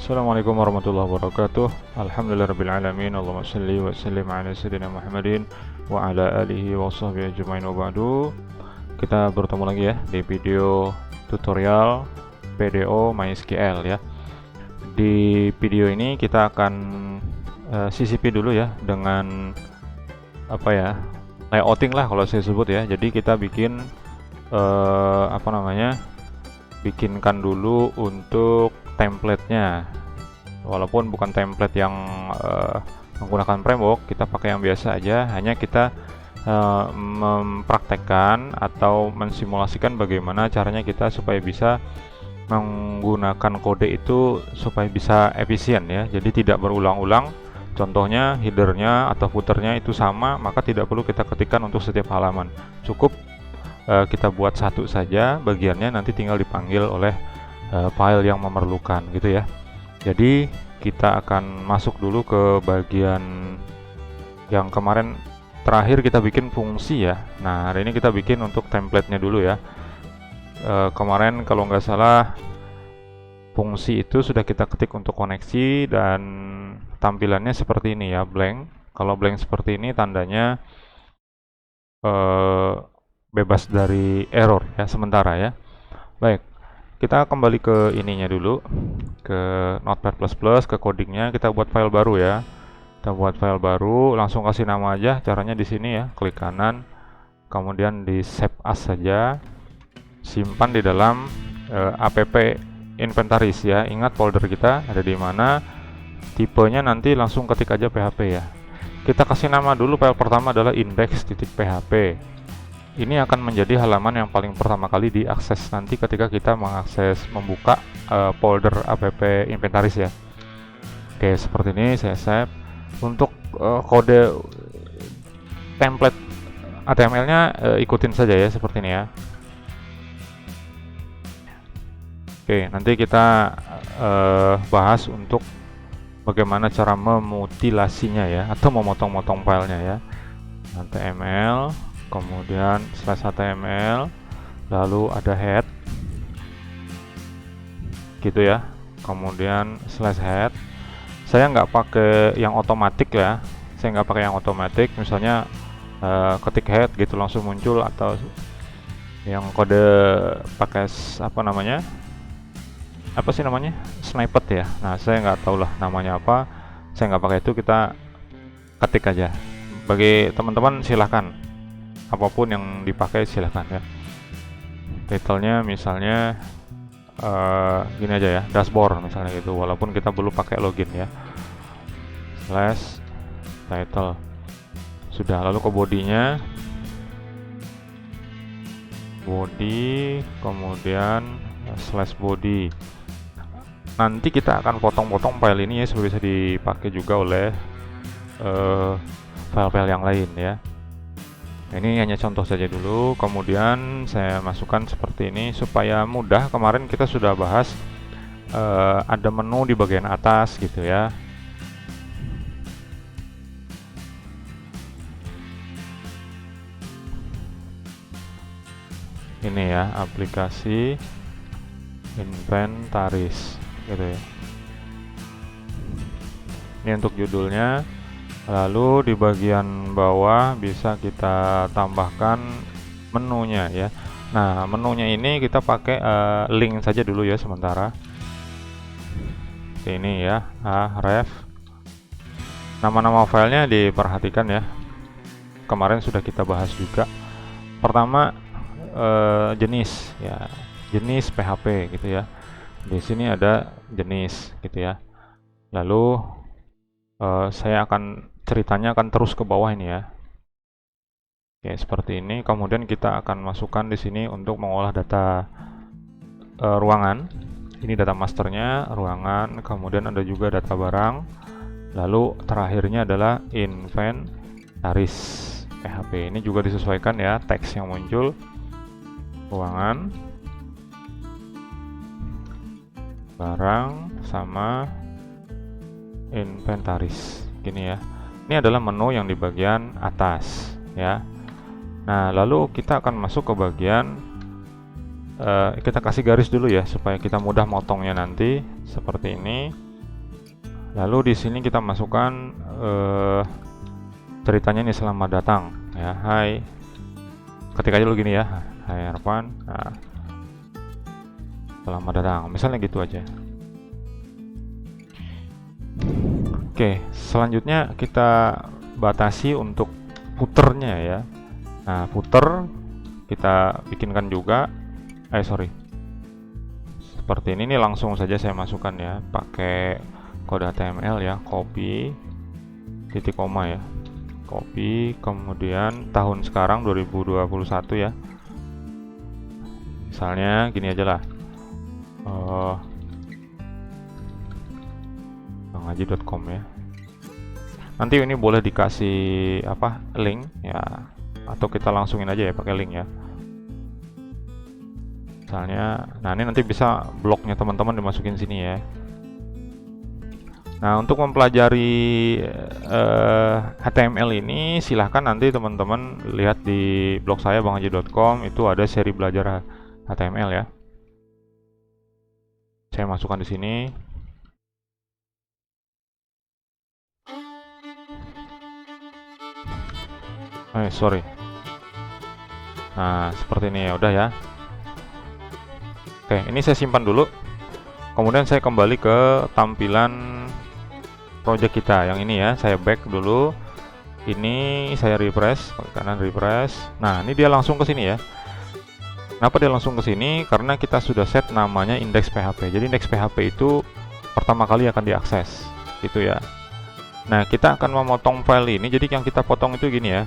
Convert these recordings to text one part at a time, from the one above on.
Assalamualaikum warahmatullahi wabarakatuh. Alhamdulillahirabbil alamin. Allahumma shalli wa sallim ala sayyidina Muhammadin wa ala alihi wa sahbihi ajmain wa ba'du. Kita bertemu lagi ya di video tutorial PDO MySQL ya. Di video ini kita akan CCP dulu ya dengan layouting lah kalau saya sebut ya. Jadi kita bikin bikinkan dulu untuk template-nya, walaupun bukan template yang menggunakan framework, kita pakai yang biasa aja. Hanya kita mempraktekkan atau mensimulasikan bagaimana caranya kita supaya bisa menggunakan kode itu supaya bisa efisien ya, jadi tidak berulang-ulang. Contohnya headernya atau footernya itu sama, maka tidak perlu kita ketikkan untuk setiap halaman, cukup kita buat satu saja bagiannya, nanti tinggal dipanggil oleh file yang memerlukan gitu ya. Jadi kita akan masuk dulu ke bagian yang kemarin terakhir kita bikin fungsi ya. Nah, hari ini kita bikin untuk template-nya dulu ya. Kemarin kalau nggak salah fungsi itu sudah kita ketik untuk koneksi dan tampilannya seperti ini ya, blank. Kalau blank seperti ini tandanya bebas dari error ya sementara ya. Baik, kita kembali ke ininya dulu, ke Notepad++, ke codingnya. Kita buat file baru ya. Kita buat file baru, langsung kasih nama aja. Caranya di sini ya, klik kanan, kemudian di save as saja, simpan di dalam app inventaris ya. Ingat folder kita ada di mana, tipenya nanti langsung ketik aja PHP ya. Kita kasih nama dulu, file pertama adalah index.php. Ini akan menjadi halaman yang paling pertama kali diakses nanti ketika kita membuka folder app inventaris ya. Oke, seperti ini saya save. Untuk kode template HTML-nya ikutin saja ya, seperti ini ya. Oke, nanti kita bahas untuk bagaimana cara memutilasinya ya, atau memotong-motong filenya ya. HTML, kemudian /html, lalu ada head gitu ya, kemudian /head. Saya nggak pakai yang otomatis ya, misalnya ketik head gitu langsung muncul, atau yang kode pakai snippet ya. Nah, saya nggak tahu lah namanya apa, saya nggak pakai itu, kita ketik aja. Bagi teman-teman silahkan, apapun yang dipakai silahkan ya. Title-nya misalnya gini aja ya, dashboard misalnya gitu, walaupun kita belum pakai login ya. /title sudah, lalu ke bodinya, body, kemudian /body. Nanti kita akan potong-potong file ini ya supaya bisa dipakai juga oleh file-file yang lain ya. Ini hanya contoh saja dulu, kemudian saya masukkan seperti ini supaya mudah. Kemarin kita sudah bahas ada menu di bagian atas gitu ya. Ini ya, aplikasi inventaris gitu ya. Ini untuk judulnya. Lalu di bagian bawah bisa kita tambahkan menunya ya. Nah, menunya ini kita pakai link saja dulu ya sementara. Ini ya, href. Nama-nama filenya diperhatikan ya. Kemarin sudah kita bahas juga. Pertama jenis ya, jenis PHP gitu ya. Di sini ada jenis gitu ya. Lalu saya akan ceritanya akan terus ke bawah ini ya. Oke, seperti ini. Kemudian kita akan masukkan di sini untuk mengolah data ruangan. Ini data masternya, ruangan, kemudian ada juga data barang. Lalu terakhirnya adalah inventaris PHP. Ini juga disesuaikan ya, teks yang muncul. Ruangan, barang, sama inventaris. Gini ya. Ini adalah menu yang di bagian atas ya. Nah, lalu kita akan masuk ke bagian kita kasih garis dulu ya supaya kita mudah motongnya nanti seperti ini. lalu di sini kita masukkan ceritanya ini, selamat datang ya, hai, ketik aja dulu gini ya, hai Arfan, nah, selamat datang, misalnya gitu aja. Oke, selanjutnya kita batasi untuk footernya ya. Nah, footer kita bikinkan juga, seperti ini nih, langsung saja saya masukkan ya, pakai kode HTML ya, copy, titik koma ya, copy, kemudian tahun sekarang 2021 ya, misalnya gini aja lah, bangaji.com ya. Nanti ini boleh dikasih apa, link ya, atau kita langsungin aja ya pakai link ya. Misalnya, nah ini nanti bisa blognya teman-teman dimasukin sini ya. Nah, untuk mempelajari HTML ini silahkan nanti teman-teman lihat di blog saya bangaji.com, itu ada seri belajar HTML ya. Saya masukkan di sini. Sorry. Nah, seperti ini ya, udah ya. Oke, ini saya simpan dulu. Kemudian saya kembali ke tampilan project kita yang ini ya. Saya back dulu. Ini saya refresh, kanan refresh. Nah, ini dia langsung ke sini ya. Kenapa dia langsung ke sini? Karena kita sudah set namanya index.php. Jadi index.php itu pertama kali akan diakses, gitu ya. Nah, kita akan memotong file ini. Jadi yang kita potong itu gini ya.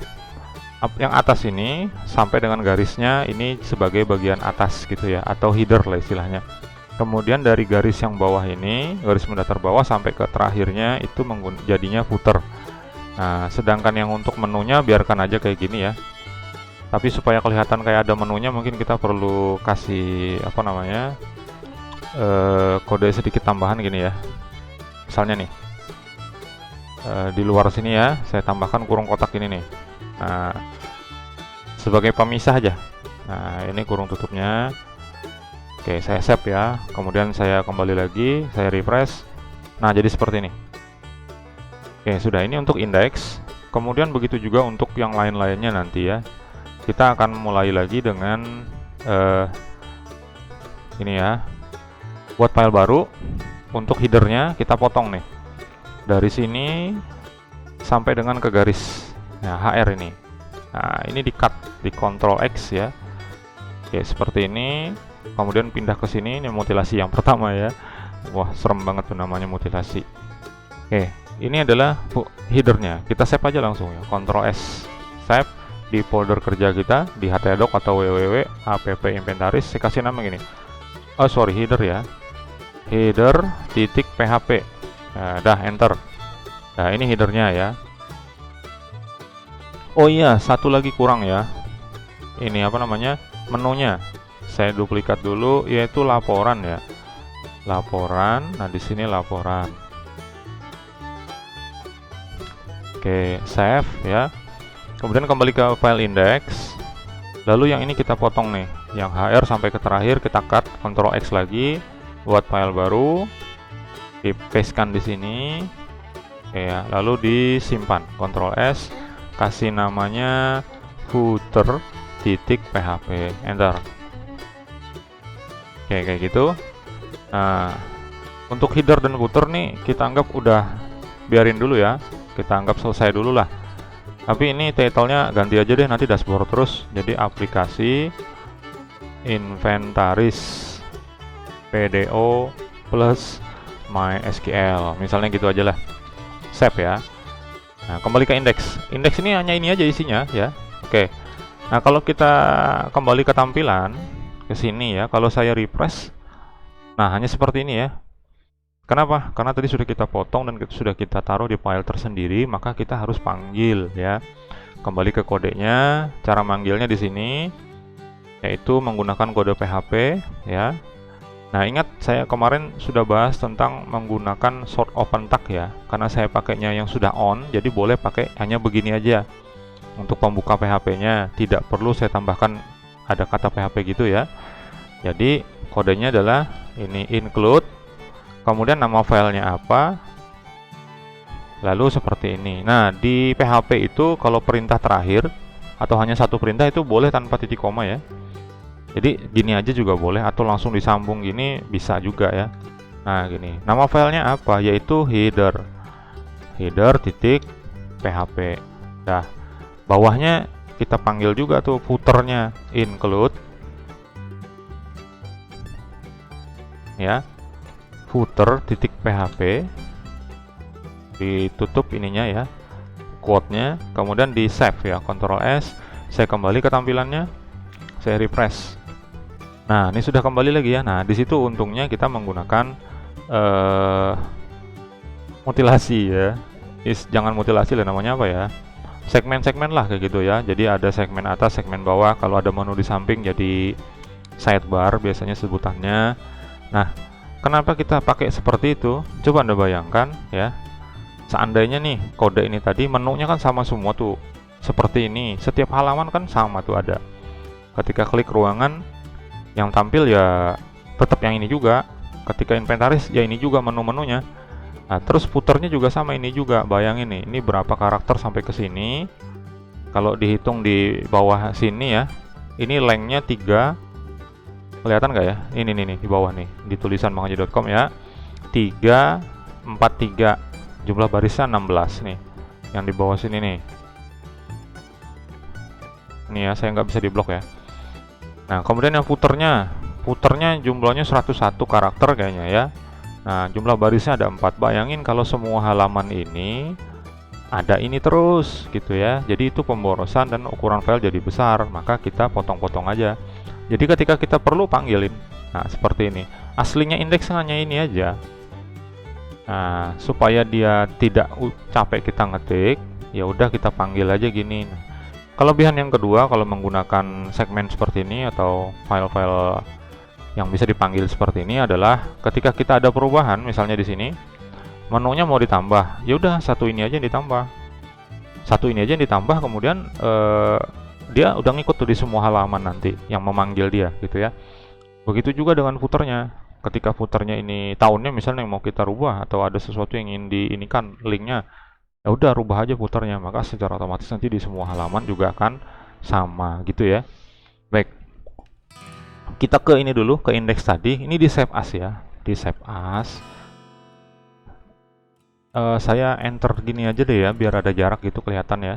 Yang atas ini sampai dengan garisnya ini sebagai bagian atas gitu ya, atau header lah istilahnya. Kemudian dari garis yang bawah ini, garis mendatar bawah sampai ke terakhirnya itu jadinya footer. Nah, sedangkan yang untuk menunya biarkan aja kayak gini ya. Tapi supaya kelihatan kayak ada menunya, mungkin kita perlu kasih apa namanya, kode sedikit tambahan gini ya. Misalnya nih, di luar sini ya, saya tambahkan kurung kotak ini nih. Nah, sebagai pemisah aja. Nah, ini kurung tutupnya. Oke, saya save ya. Kemudian saya kembali lagi, saya refresh. Nah, jadi seperti ini. Oke, sudah, ini untuk index. Kemudian begitu juga untuk yang lain-lainnya nanti ya. Kita akan mulai lagi dengan ini ya. Buat file baru. Untuk headernya kita potong nih. Dari sini sampai dengan ke garis. Nah, HR ini. Nah, ini di cut, di Ctrl X ya. Oke, seperti ini. Kemudian pindah ke sini, ini mutilasi yang pertama ya. Wah, serem banget tuh namanya mutilasi. Oke, ini adalah headernya. Kita save aja langsung ya. Ctrl S, save di folder kerja kita, di htdoc atau www app inventaris. Saya kasih nama gini. Header ya. Header.php. Nah, dah, enter. Nah, ini headernya ya. Oh iya, satu lagi kurang ya. Ini apa namanya? Menunya. Saya duplikat dulu, yaitu laporan ya. Laporan. Nah, di sini laporan. Oke, save ya. Kemudian kembali ke file index. Lalu yang ini kita potong nih. Yang HR sampai ke terakhir kita cut, Ctrl X lagi, buat file baru. Dipastekan di sini. Oke ya, lalu disimpan. Ctrl S. Kasih namanya footer.php, enter. Oke, kayak gitu. Nah, untuk header dan footer nih kita anggap udah biarin dulu ya, kita anggap selesai dulu lah. Tapi ini title-nya ganti aja deh, nanti dashboard terus. Jadi aplikasi inventaris PDO plus MySQL, misalnya gitu aja lah. Save ya. Nah, kembali ke index. Index ini hanya ini aja isinya ya. Oke. Nah, kalau kita kembali ke tampilan ke sini ya, kalau saya refresh, nah hanya seperti ini ya. Kenapa? Karena tadi sudah kita potong dan sudah kita taruh di file tersendiri, maka kita harus panggil ya. Kembali ke kodenya, cara manggilnya di sini yaitu menggunakan kode PHP ya. Nah, ingat saya kemarin sudah bahas tentang menggunakan sort open tag ya. Karena saya pakainya yang sudah on, jadi boleh pakai hanya begini aja. Untuk pembuka PHP-nya tidak perlu saya tambahkan ada kata PHP gitu ya. Jadi kodenya adalah ini include, kemudian nama filenya apa, Lalu seperti ini. Nah, di PHP itu kalau perintah terakhir atau hanya satu perintah itu boleh tanpa titik koma ya. Jadi gini aja juga boleh, atau langsung disambung gini bisa juga ya. Nah gini, nama filenya apa? Yaitu header titik php. Nah, bawahnya kita panggil juga tuh footernya include ya, footer titik php, ditutup ininya ya, quote-nya, kemudian di save ya, Ctrl S. Saya kembali ke tampilannya, saya refresh. Nah, ini sudah kembali lagi ya. Nah, di situ untungnya kita menggunakan mutilasi ya. Jangan mutilasi lah, namanya apa ya? Segmen-segmen lah kayak gitu ya. Jadi ada segmen atas, segmen bawah. Kalau ada menu di samping jadi sidebar biasanya sebutannya. Nah, kenapa kita pakai seperti itu? Coba Anda bayangkan ya. Seandainya nih kode ini tadi menunya kan sama semua tuh. Seperti ini. Setiap halaman kan sama tuh ada. Ketika klik ruangan, yang tampil ya tetap yang ini juga. Ketika inventaris ya ini juga menu-menunya. Nah, terus footernya juga sama, ini juga. Bayangin nih, ini berapa karakter sampai ke sini. Kalau dihitung di bawah sini ya, ini lengthnya 3. Kelihatan nggak ya? Ini nih di bawah nih, di tulisan mangaja.com ya. 343. Jumlah barisnya 16 nih. Yang di bawah sini nih. Ini ya, saya nggak bisa diblok ya. Nah, kemudian yang footernya jumlahnya 101 karakter kayaknya ya. Nah, jumlah barisnya ada 4. Bayangin kalau semua halaman ini ada ini terus gitu ya. Jadi itu pemborosan dan ukuran file jadi besar, maka kita potong-potong aja. Jadi ketika kita perlu panggilin. Nah, seperti ini. Aslinya indeks hanya ini aja. Nah, supaya dia tidak capek kita ngetik, ya udah kita panggil aja gini. Nah, kelebihan yang kedua kalau menggunakan segmen seperti ini atau file-file yang bisa dipanggil seperti ini adalah ketika kita ada perubahan, misalnya di sini menunya mau ditambah, ya udah satu ini aja yang ditambah, kemudian dia udah ngikut tuh di semua halaman nanti yang memanggil dia gitu ya. Begitu juga dengan footernya. Ketika footernya ini tahunnya misalnya yang mau kita rubah atau ada sesuatu yang ingin diinikan linknya, ya udah rubah aja footernya, maka secara otomatis nanti di semua halaman juga akan sama gitu ya. Baik, kita ke ini dulu, ke indeks tadi. Ini di save as ya, di save as. Saya enter gini aja deh ya, biar ada jarak gitu kelihatan ya.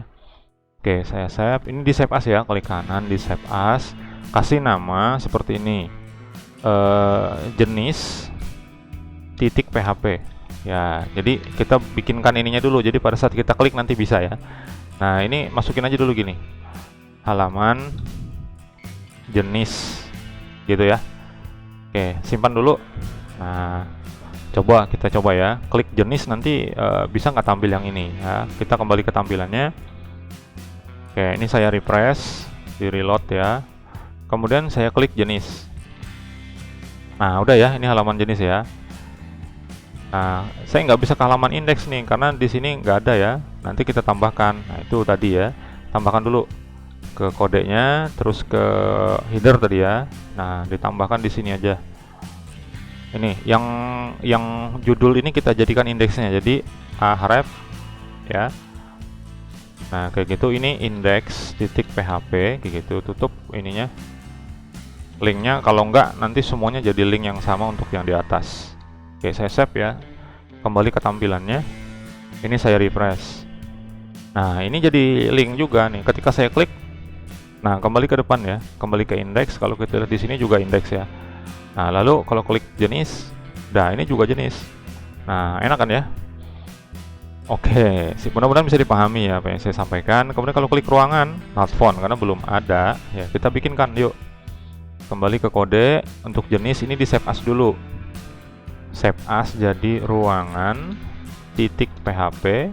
Oke, saya save. Ini di save as ya, klik kanan di save as, kasih nama seperti ini, jenis titik php ya. Jadi kita bikinkan ininya dulu, jadi pada saat kita klik nanti bisa ya. Nah, ini masukin aja dulu gini, halaman jenis gitu ya. Oke, simpan dulu. Nah, kita coba ya, klik jenis nanti bisa nggak tampil yang ini ya. Kita kembali ke tampilannya. Oke, ini saya refresh, di reload ya, kemudian saya klik jenis. Nah, udah ya, ini halaman jenis ya. Nah, saya nggak bisa ke halaman indeks nih karena di sini nggak ada ya. Nanti kita tambahkan. Nah, itu tadi ya, tambahkan dulu ke kodenya, terus ke header tadi ya. Nah, ditambahkan di sini aja. Ini yang judul ini kita jadikan indeksnya, jadi href ya. Nah, kayak gitu. Ini indeks titik php kayak gitu. Tutup ininya, linknya. Kalau enggak nanti semuanya jadi link yang sama untuk yang di atas. Oke, saya save ya, kembali ke tampilannya. Ini saya refresh. Nah, ini jadi link juga nih ketika saya klik. Nah, kembali ke depan ya, kembali ke indeks. Kalau kita lihat di sini juga indeks ya. Nah, lalu kalau klik jenis, nah ini juga jenis. Nah, enak kan ya? Oke, mudah-mudahan bisa dipahami ya apa yang saya sampaikan. Kemudian kalau klik ruangan, not found karena belum ada ya, kita bikinkan yuk. Kembali ke kode, untuk jenis ini di save as dulu. Save as jadi ruangan titik php,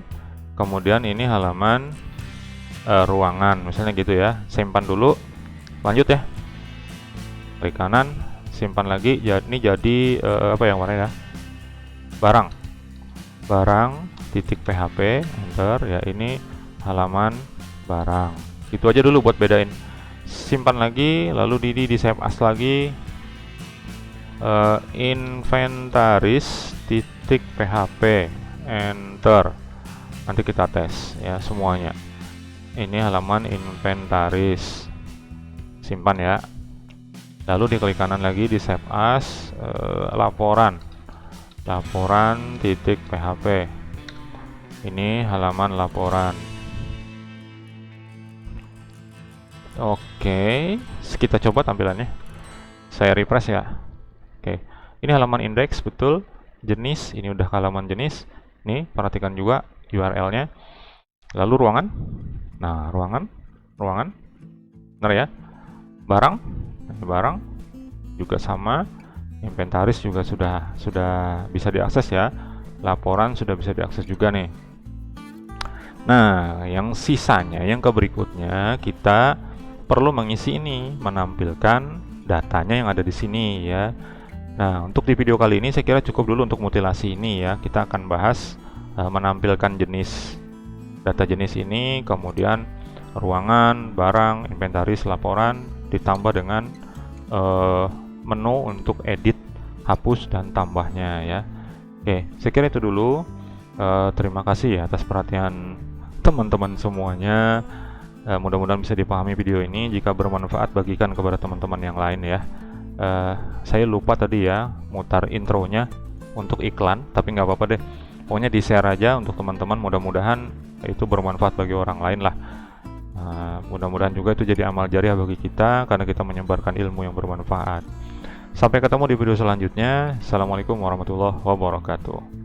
kemudian ini halaman ruangan misalnya gitu ya. Simpan dulu, lanjut ya, klik kanan, simpan lagi. Ini jadi apa yang warna ya, barang titik php, enter ya. Ini halaman barang, itu aja dulu buat bedain. Simpan lagi, lalu di save as lagi, inventaris titik php, enter. Nanti kita tes ya semuanya. Ini halaman inventaris, simpan ya. Lalu di klik kanan lagi di save as, laporan titik php. Ini halaman laporan. Oke, kita coba tampilannya. Saya refresh ya. Oke, ini halaman indeks betul. Jenis, ini udah ke halaman jenis. Nih, perhatikan juga URL-nya. Lalu ruangan. Nah, ruangan, benar ya. Barang juga sama. Inventaris juga sudah bisa diakses ya. Laporan sudah bisa diakses juga nih. Nah, yang sisanya, yang ke berikutnya kita perlu mengisi ini, menampilkan datanya yang ada di sini ya. Nah, untuk di video kali ini saya kira cukup dulu untuk mutilasi ini ya. Kita akan bahas menampilkan data jenis ini, kemudian ruangan, barang, inventaris, laporan, ditambah dengan menu untuk edit, hapus, dan tambahnya ya. Oke, saya kira itu dulu. Terima kasih ya atas perhatian teman-teman semuanya. Mudah-mudahan bisa dipahami video ini. Jika bermanfaat, bagikan kepada teman-teman yang lain ya. Saya lupa tadi ya mutar intronya untuk iklan, tapi nggak apa-apa deh. Pokoknya di-share aja untuk teman-teman. Mudah-mudahan itu bermanfaat bagi orang lain lah. Mudah-mudahan juga itu jadi amal jariah bagi kita karena kita menyebarkan ilmu yang bermanfaat. Sampai ketemu di video selanjutnya. Assalamualaikum warahmatullahi wabarakatuh.